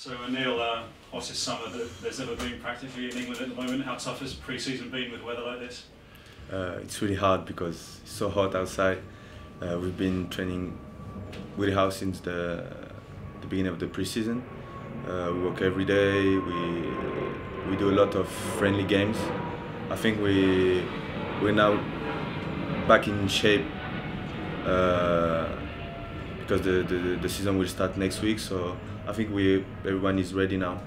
So Neil, hottest summer that there's ever been practically in England at the moment. How tough has pre-season been with weather like this? It's really hard because it's so hot outside. We've been training really hard since the beginning of the pre-season. We work every day. We do a lot of friendly games. I think we're now back in shape because the season will start next week. So I think everyone is ready now.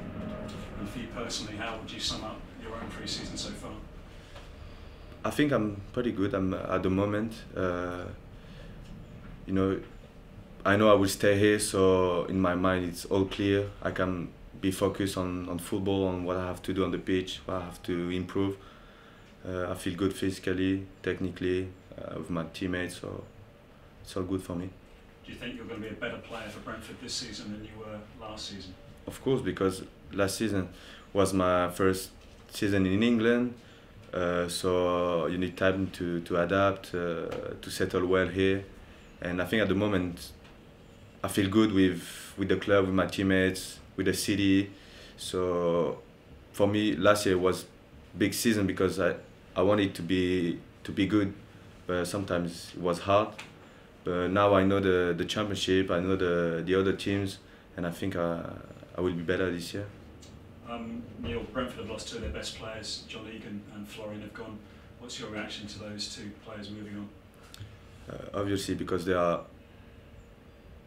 And for you personally, how would you sum up your own pre-season so far? I think I'm pretty good. I'm at the moment. I know I will stay here, so in my mind it's all clear. I can be focused on football, on what I have to do on the pitch, what I have to improve. I feel good physically, technically, with my teammates, so it's all good for me. Do you think you're going to be a better player for Brentford this season than you were last season? Of course, because last season was my first season in England, so you need time to adapt, to settle well here. And I think at the moment I feel good with the club, with my teammates, with the city. So for me, last year was big season because I wanted to be good, but sometimes it was hard. But now I know the championship, I know the other teams, and I think I will be better this year. Neil, Brentford have lost two of their best players. John Egan and Florian have gone. What's your reaction to those two players moving on? Obviously, because they are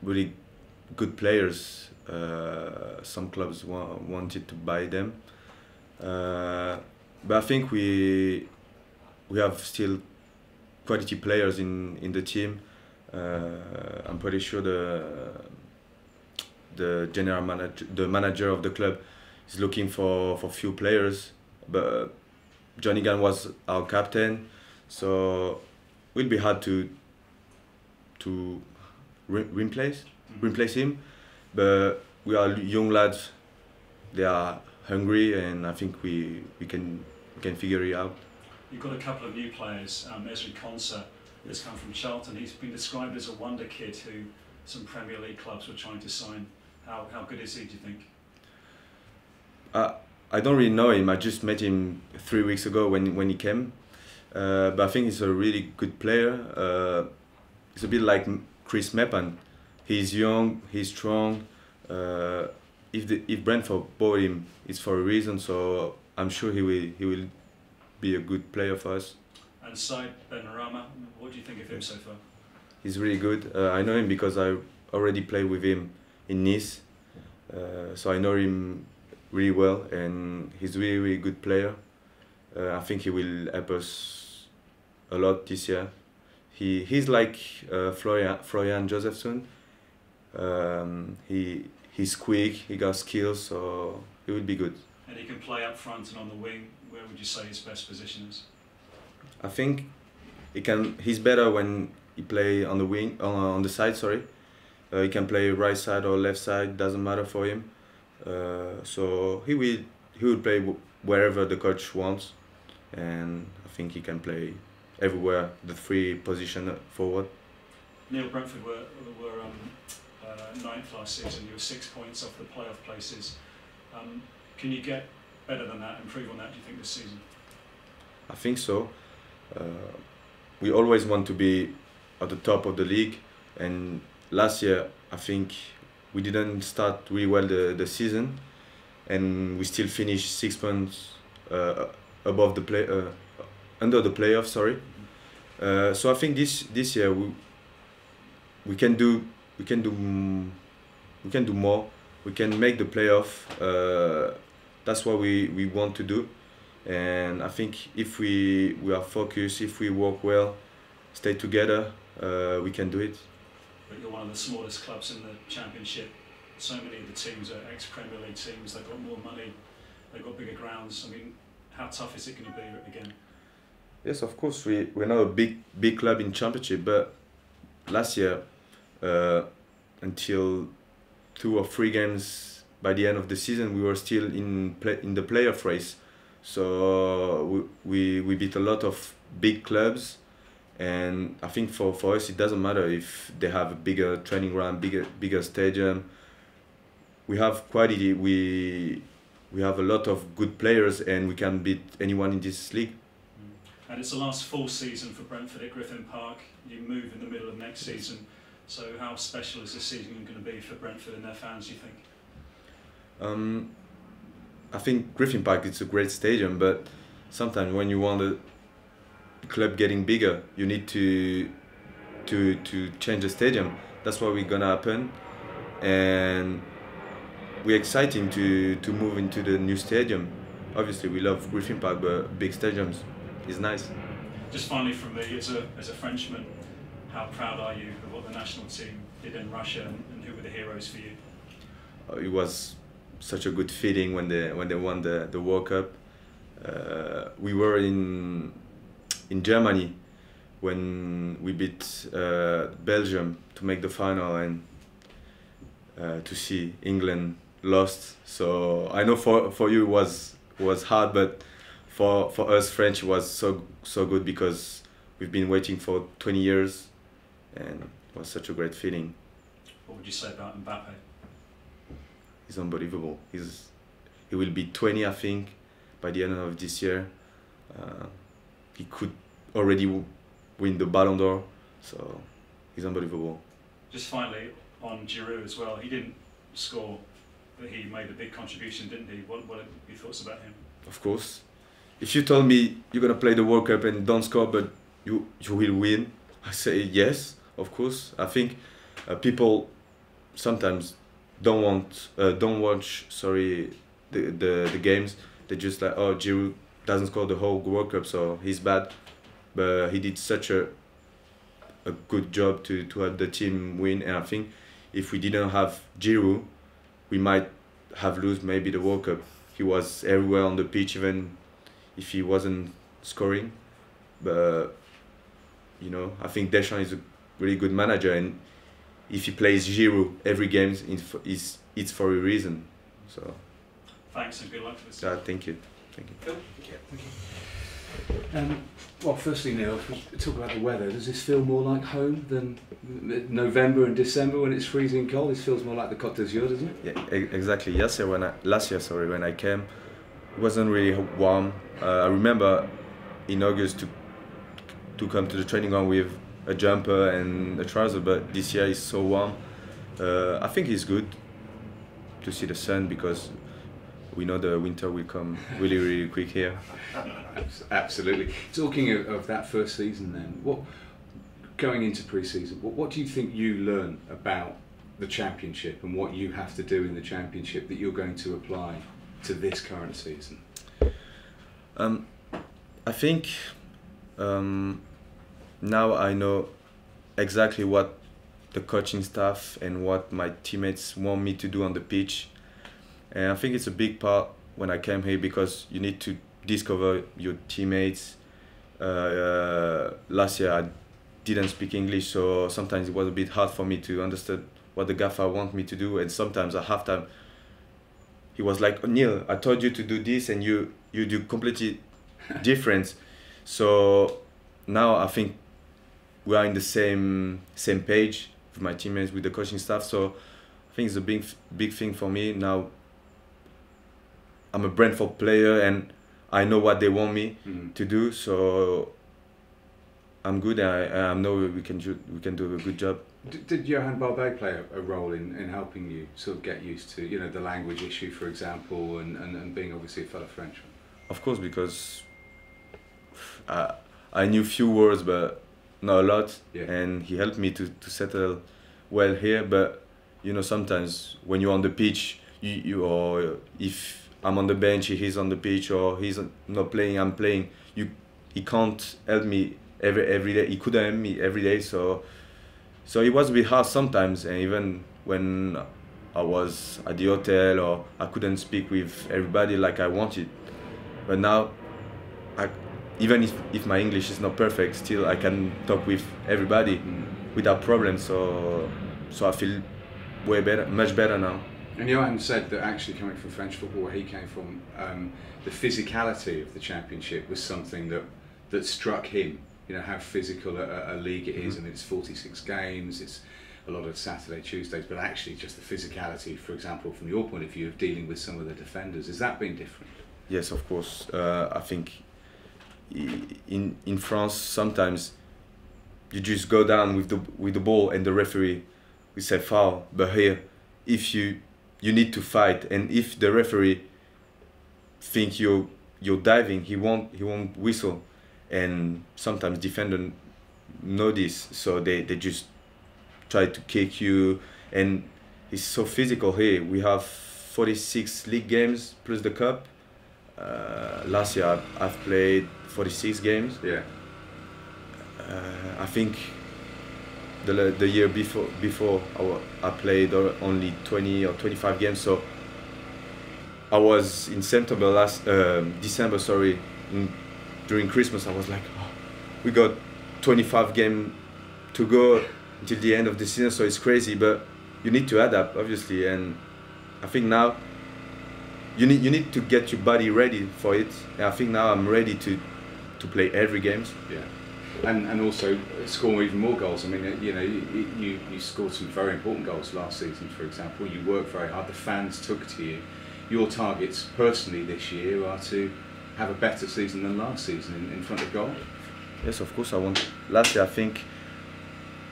really good players. Some clubs wanted to buy them, but I think we have still quality players in the team. I'm pretty sure the general manager, the manager of the club, is looking for few players. But John Egan was our captain, so it will be hard to replace him. But we are young lads. They are hungry, and I think we can figure it out. You've got a couple of new players. Ezri Konsa has come from Charlton. He's been described as a wonder kid who some Premier League clubs were trying to sign. How good is he, do you think? I don't really know him. I just met him 3 weeks ago when he came. But I think he's a really good player. He's a bit like Chris Mepan. He's young, he's strong. If Brentford bought him, it's for a reason. So I'm sure he will be a good player for us. And Said Benrahma, what do you think of him so far? He's really good. I know him because I already played with him in Nice. So I know him really well, and he's a really good player. I think he will help us a lot this year. He's like Florian Josefsson. He's quick, he got skills, so he will be good. And he can play up front and on the wing. Where would you say his best position is? I think he's better when he play on the wing, on the side. Sorry, he can play right side or left side. Doesn't matter for him. So he will play wherever the coach wants, and I think he can play everywhere. The three position forward. Neil, Brentford were ninth last season. You were 6 points off the playoff places. Can you get better than that, improve on that, do you think, this season? I think so. We always want to be at the top of the league, and last year I think we didn't start really well the season, and we still finished 6 points above the under the playoffs. Sorry. So I think this year we can do more. We can make the playoff. That's what we want to do, and I think if we are focused, if we work well, stay together, we can do it. But you're one of the smallest clubs in the Championship. So many of the teams are ex-Premier League teams. They've got more money, they've got bigger grounds. I mean, how tough is it going to be again? Yes, of course. We're not a big club in Championship, but last year, until 2 or 3 games by the end of the season, we were still in the playoff race. So we beat a lot of big clubs, and I think for us it doesn't matter if they have a bigger training ground, bigger stadium. we have quality. We have a lot of good players, and we can beat anyone in this league. And it's the last full season for Brentford at Griffin Park. You move in the middle of next season. So how special is this season going to be for Brentford and their fans, do you think? I think Griffin Park is a great stadium, but sometimes when you want a club getting bigger, you need to change the stadium. That's what we're gonna happen, and we're exciting to move into the new stadium. Obviously, we love Griffin Park, but big stadiums is nice. Just finally from me, as a Frenchman, how proud are you of what the national team did in Russia, and who were the heroes for you? It was such a good feeling when they won the World Cup. We were in Germany when we beat Belgium to make the final, and to see England lost. So I know for you it was hard, but for us French it was so good, because we've been waiting for 20 years, and it was such a great feeling. What would you say about Mbappe? He's unbelievable. He will be 20, I think, by the end of this year. He could already win the Ballon d'Or, so he's unbelievable. Just finally, on Giroud as well, he didn't score, but he made a big contribution, didn't he? What are your thoughts about him? Of course. If you told me you're going to play the World Cup and don't score, but you will win, I say yes, of course. I think people sometimes don't watch the games. They just like, oh, Giroud doesn't score the whole World Cup, so he's bad. But he did such a good job to have the team win, and I think if we didn't have Giroud, we might have lost maybe the World Cup. He was everywhere on the pitch, even if he wasn't scoring. But you know, I think Deschamps is a really good manager, and if he plays Giroud every game, it's for a reason. So. Thanks and good luck for this. Thank you. Thank you. Phil? Yeah, thank you. Well, firstly, Neil, if we talk about the weather, does this feel more like home than November and December when it's freezing cold? This feels more like the Côte d'Azur, doesn't it? Yeah, exactly. Last year, when I came, it wasn't really warm. I remember in August to come to the training ground with a jumper and a trouser, but this year it's so warm. I think it's good to see the sun, because we know the winter will come really, really quick here. Absolutely. Talking of that first season then, going into pre-season, what do you think you learn about the Championship and what you have to do in the Championship that you're going to apply to this current season? I think now I know exactly what the coaching staff and what my teammates want me to do on the pitch. And I think it's a big part when I came here, because you need to discover your teammates. Last year I didn't speak English, so sometimes it was a bit hard for me to understand what the gaffer want me to do. And sometimes at halftime he was like, oh, Neil, I told you to do this and you do completely different. So now I think we are in the same page with my teammates, with the coaching staff. So I think it's a big thing for me now. I'm a Brentford player and I know what they want me to do, so I'm good. I know we can do a good job. Did Johan Barbet play a role in helping you sort of get used to, you know, the language issue, for example, and being obviously a fellow Frenchman? Of course, because I knew few words but not a lot, yeah. And he helped me to settle well here. But you know, sometimes when you're on the pitch, or if I'm on the bench, he's on the pitch, or he's not playing, I'm playing. He can't help me every day. He couldn't help me every day, so it was a bit hard sometimes. And even when I was at the hotel, or I couldn't speak with everybody like I wanted. But now, even if my English is not perfect, still I can talk with everybody without problems. So I feel way better, much better now. And Johan said that actually coming from French football, where he came from, the physicality of the Championship was something that struck him. You know, how physical a league it is, and it's 46 games, it's a lot of Saturday, Tuesdays, but actually just the physicality, for example, from your point of view of dealing with some of the defenders. Has that been different? Yes, of course. I think in France sometimes you just go down with the ball and the referee will say foul. But here, if you need to fight, and if the referee think you're diving, he won't whistle. And sometimes defenders know this, so they just try to kick you, and it's so physical here. We have 46 league games plus the cup. Last year I've played 46 games. Yeah. I think the year before I played only 20 or 25 games. So I was in December, sorry, during Christmas. I was like, oh, we got 25 games to go until the end of the season, so it's crazy. But you need to adapt, obviously, and I think now you need to get your body ready for it. And I think now I'm ready to play every games. Yeah. And also score even more goals. I mean, you know, you scored some very important goals last season, for example. You worked very hard. The fans took to you. Your targets personally this year are to have a better season than last season in front of goal. Yes, of course I want. Last year I think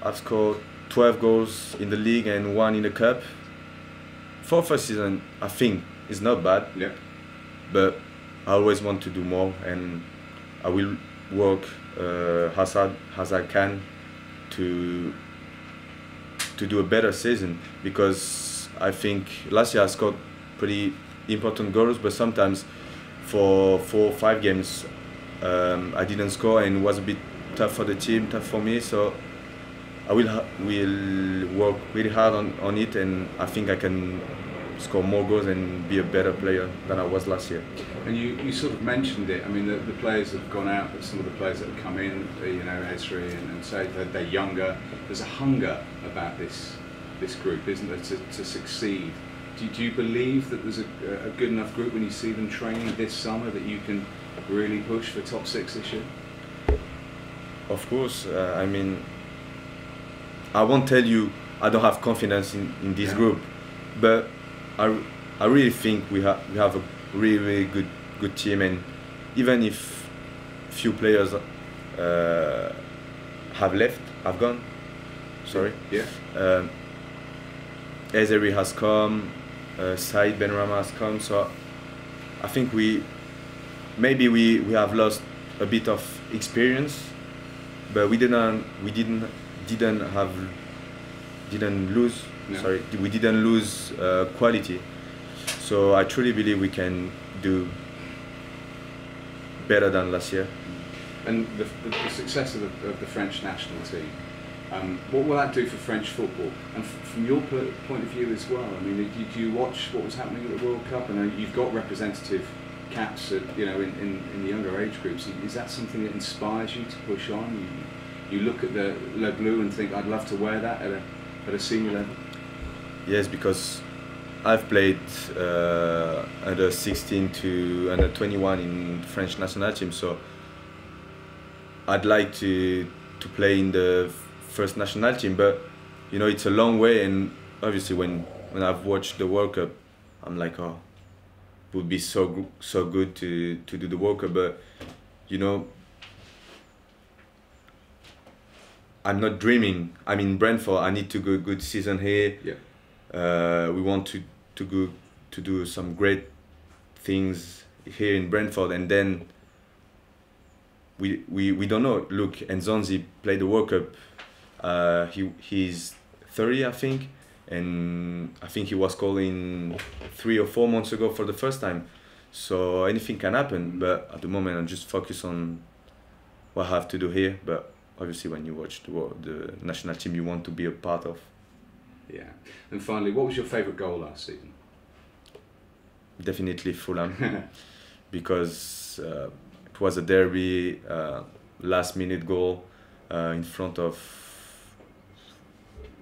I've scored 12 goals in the league and 1 in the cup. For first season, I think it's not bad. Yeah. But I always want to do more, and I will work as I can to do a better season, because I think last year I scored pretty important goals, but sometimes for 4 or 5 games I didn't score, and it was a bit tough for the team, tough for me. So I will work really hard on it, and I think I can score more goals and be a better player than I was last year. And you sort of mentioned it. I mean, the players that have gone out, but some of the players that have come in, you know, Ezri and say that they're younger. There's a hunger about this group, isn't there, to succeed. Do you believe that there's a good enough group when you see them training this summer that you can really push for top 6 this year? Of course. I mean, I won't tell you I don't have confidence in this group, but I really think we have a really good team, and even if few players have gone. Sorry. Yeah. Ezri has come, Saïd Benrahma has come, so I think we have lost a bit of experience, but we didn't lose. No. Sorry, we didn't lose quality. So I truly believe we can do better than last year. And the success of the French national team, what will that do for French football? And from your point of view as well, I mean, did you watch what was happening at the World Cup? I know you've got representative caps at, you know, in the younger age groups. Is that something that inspires you to push on? You look at the Le Bleu and think, I'd love to wear that at a senior level? Yes, because I've played under 16 to under 21 in French national team, so I'd like to play in the first national team. But you know, it's a long way, and obviously when I've watched the World Cup, I'm like, oh, it would be so good to do the World Cup. But you know, I'm not dreaming. I'm in Brentford. I need to go a good season here. Yeah. We want to do some great things here in Brentford, and then we don't know. Look, Nzonzi played the World Cup. He's 30, I think, and I think he was called in 3 or 4 months ago for the first time. So anything can happen. But at the moment, I'm just focused on what I have to do here. But obviously, when you watch the national team, you want to be a part of. Yeah. And finally, what was your favourite goal last season? Definitely Fulham, because it was a derby, last-minute goal in front of,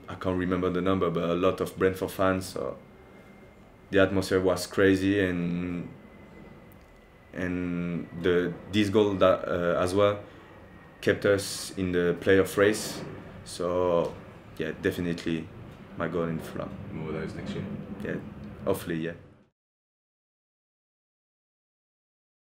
I can't remember the number, but a lot of Brentford fans. So the atmosphere was crazy, and this goal that as well kept us in the playoff race. So yeah, definitely my goal in Fulham. More of those next year. Yeah, hopefully, yeah.